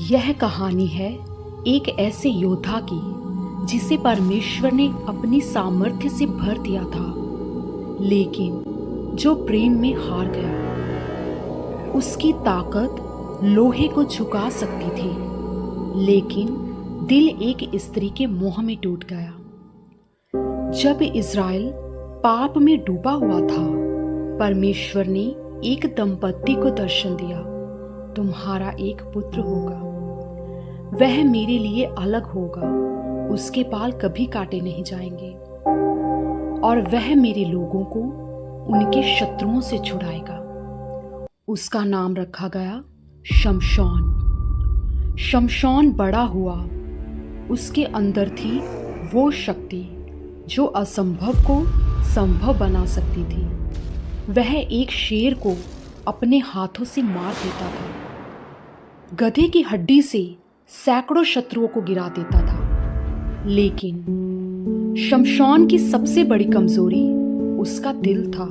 यह कहानी है एक ऐसे योद्धा की जिसे परमेश्वर ने अपनी सामर्थ्य से भर दिया था, लेकिन जो प्रेम में हार गया। उसकी ताकत लोहे को झुका सकती थी, लेकिन दिल एक स्त्री के मोह में टूट गया। जब इज़राइल पाप में डूबा हुआ था, परमेश्वर ने एक दंपत्ति को दर्शन दिया, तुम्हारा एक पुत्र होगा, वह मेरे लिए अलग होगा, उसके बाल कभी काटे नहीं जाएंगे और वह मेरे लोगों को उनके शत्रुओं से छुड़ाएगा। उसका नाम रखा गया शमशोन। शमशोन बड़ा हुआ, उसके अंदर थी वो शक्ति जो असंभव को संभव बना सकती थी। वह एक शेर को अपने हाथों से मार देता था, गधे की हड्डी से सैकड़ों शत्रुओं को गिरा देता था। लेकिन शमशोन की सबसे बड़ी कमजोरी उसका दिल था।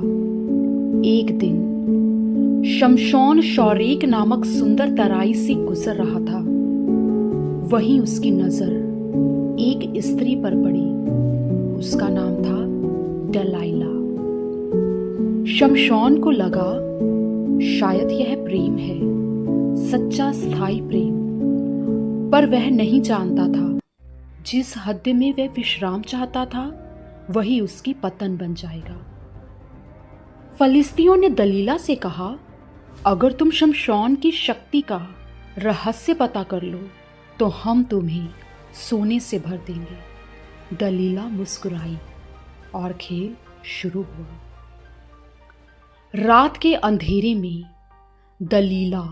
एक दिन शमशोन शौरेक नामक सुंदर तराई से गुजर रहा था। वहीं उसकी नजर एक स्त्री पर पड़ी। उसका नाम था दलाइला। शमशोन को लगा शायद यह प्रेम है, सच्चा स्थायी प्रेम। पर वह नहीं जानता था जिस हद में वह विश्राम चाहता था, वही उसकी पतन बन जाएगा। फलिस्तियों ने दलीला से कहा, अगर तुम शमशोन की शक्ति का रहस्य पता कर लो तो हम तुम्हें सोने से भर देंगे। दलीला मुस्कुराई और खेल शुरू हुआ। रात के अंधेरे में दलीला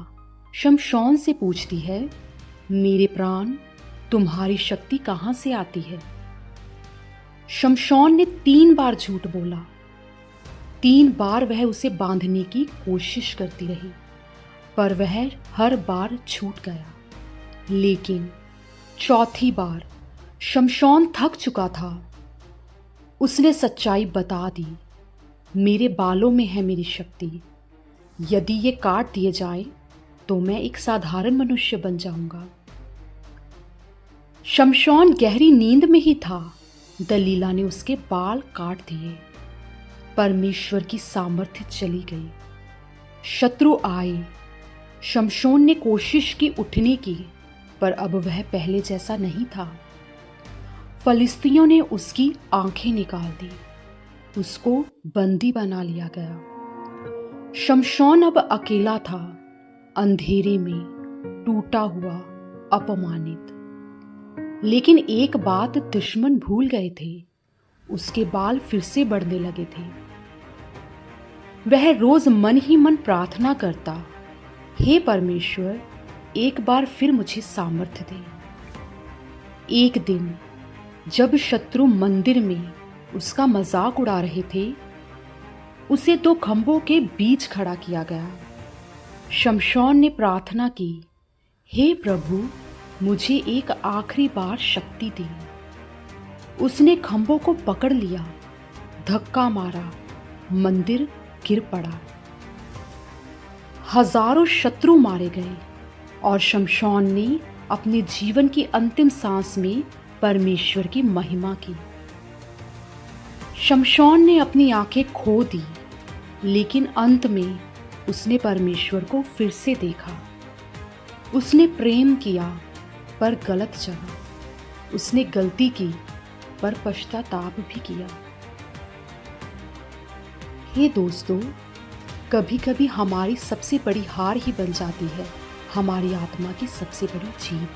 शमशोन से पूछती है, मेरे प्राण, तुम्हारी शक्ति कहां से आती है? शमशोन ने 3 बार झूठ बोला। 3 बार वह उसे बांधने की कोशिश करती रही, पर वह हर बार छूट गया। लेकिन चौथी बार शमशोन थक चुका था। उसने सच्चाई बता दी, मेरे बालों में है मेरी शक्ति। यदि ये काट दिए जाए तो मैं एक साधारण मनुष्य बन जाऊंगा। शमशोन गहरी नींद में ही था। दलीला ने उसके बाल काट दिए। परमेश्वर की सामर्थ्य चली गई। शत्रु आए। शमशोन ने कोशिश की उठने की, पर अब वह पहले जैसा नहीं था। फलिस्तियों ने उसकी आंखें निकाल दी। उसको बंदी बना लिया गया। शमशोन अब अकेला था, अंधेरे में, टूटा हुआ, अपमानित। लेकिन एक बात दुश्मन भूल गए थे, उसके बाल फिर से बढ़ने लगे थे। वह रोज मन ही मन प्रार्थना करता, हे परमेश्वर, एक बार फिर मुझे सामर्थ्य दे। एक दिन जब शत्रु मंदिर में उसका मजाक उड़ा रहे थे, उसे 2 खंभों के बीच खड़ा किया गया। शमशोन ने प्रार्थना की, हे प्रभु, मुझे एक आखिरी बार शक्ति दी। उसने खंभों को पकड़ लिया, धक्का मारा, मंदिर गिर पड़ा। हजारों शत्रु मारे गए और शमशोन ने अपने जीवन की अंतिम सांस में परमेश्वर की महिमा की। शमशोन ने अपनी आंखें खो दी, लेकिन अंत में उसने परमेश्वर को फिर से देखा। उसने प्रेम किया, पर गलत जगह। उसने गलती की, पर पश्चाताप भी किया। हे दोस्तों, कभी कभी हमारी सबसे बड़ी हार ही बन जाती है हमारी आत्मा की सबसे बड़ी जीत।